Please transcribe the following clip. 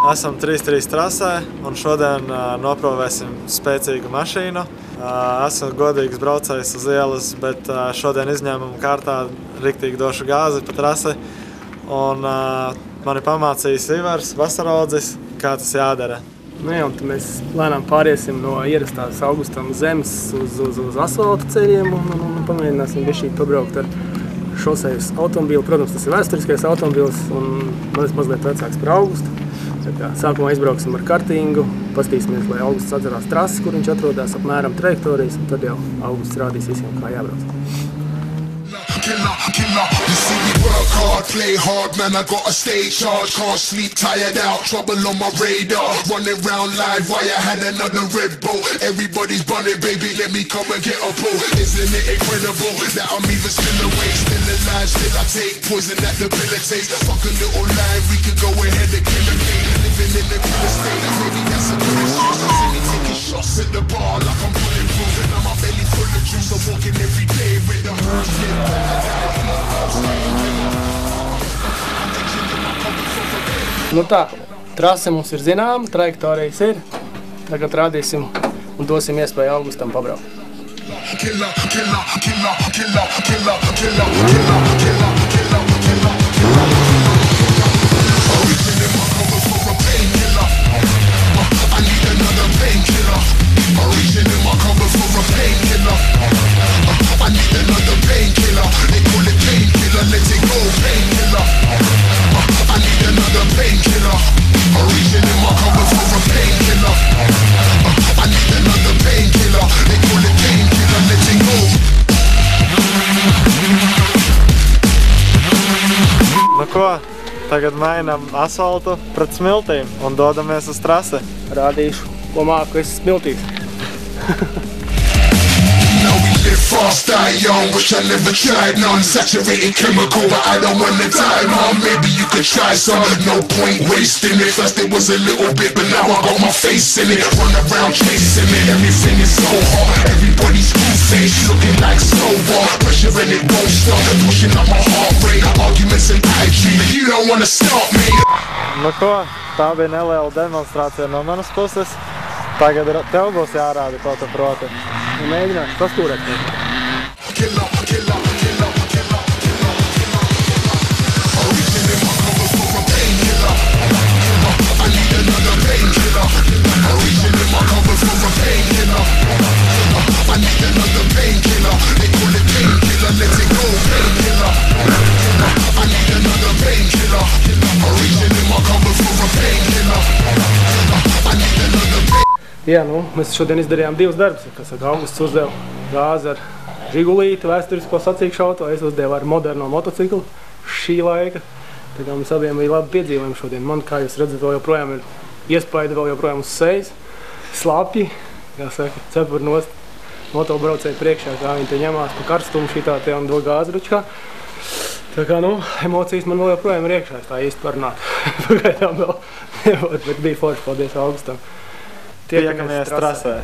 Esam 3-3 trasē un šodien noprovēsim spēcīgu mašīnu. Esmu godīgs braucējs uz ielas, bet šodien izņēmuma kārtā riktīgi došu gāzi pa trasi. Un mani pamācījis Ivars Vasaraudzis, kā tas jādara. Un tad mēs lēnām pāriesim no ierastās Augustam zemes uz asfalta ceļiem un pamēģināsim bišķīt pabraukt ar šosejas automobīlu. Protams, tas ir vēsturiskais automobīls un mazliet vecāks par Augustu. Sākumā izbrauksim ar kartingu, pastīsimies, lai Augusts atcerās trases, kur viņš atrodas, apmēram trajektorijas, un tad jau Augusts rādīs visiem, kā jābrauc. You see me work hard, play hard, man, I got a stay charge. Can't sleep, tired out, trouble on my radar. Running round live, why I had another Red Bull. Everybody's bunning, baby, let me come and get a pull. Isn't it incredible that I'm even still awake, still alive, still I take poison that debilitates. Fuck a little line, we could go ahead and kill a game. Living in the real estate, maybe that's a good excuse. I see me taking shots at the bar like I'm pulling through. And my belly full of juice, I'm walking every day with the hearse. Nu tā, trase mums ir zināma, trajektorijas ir. Tagad rādīsim un dosim iespēju Augustam pabraukt. Nu ko, tagad mainām asfaltu pret smiltīm un dodamies uz trasi. Rādīšu, ko māku es smiltīs. Now we live fast, die young, wish I never tried none. Saturated chemical, but I don't wanna die, mom. Maybe you could try some, no point wasting it. First it was a little bit, but now I got my face in it. Run around chasing it, everything is so hot. Everybody's screw-faced, looking like snowball. Pressure and it won't stop, pushing up my heart rate. Arguments and IG, you don't wanna stop me. Nu ko, tā bija neliela demonstrācija no manas puses. Tagad tev būs jārāda, ko tu proti. Mēģināšu paskūrēt. Jā, mēs šodien izdarījām divus darbus. Augusts uzdeva gāzi ar Žigulīti, vēsturisko sacīkšu auto, es uzdevu ar moderno motociklu šī laika. Tā kā mums abiem bija labi piedzīvojumi šodien. Man, kā jūs redzat, vēl joprojām ir iespaidi, vēl joprojām uz sejas, slapji, kā saka, cepur nost motobraucēju priekšā, kā viņi te ņemās pa karstumu šitā te un do gāzi ručkā. Tā kā, emocijas man vēl joprojām ir iekšā, tā īsti parunāt. Pagaidām vēl nevar, bet bija forši, paldies Augustam. Tiekamies trasē.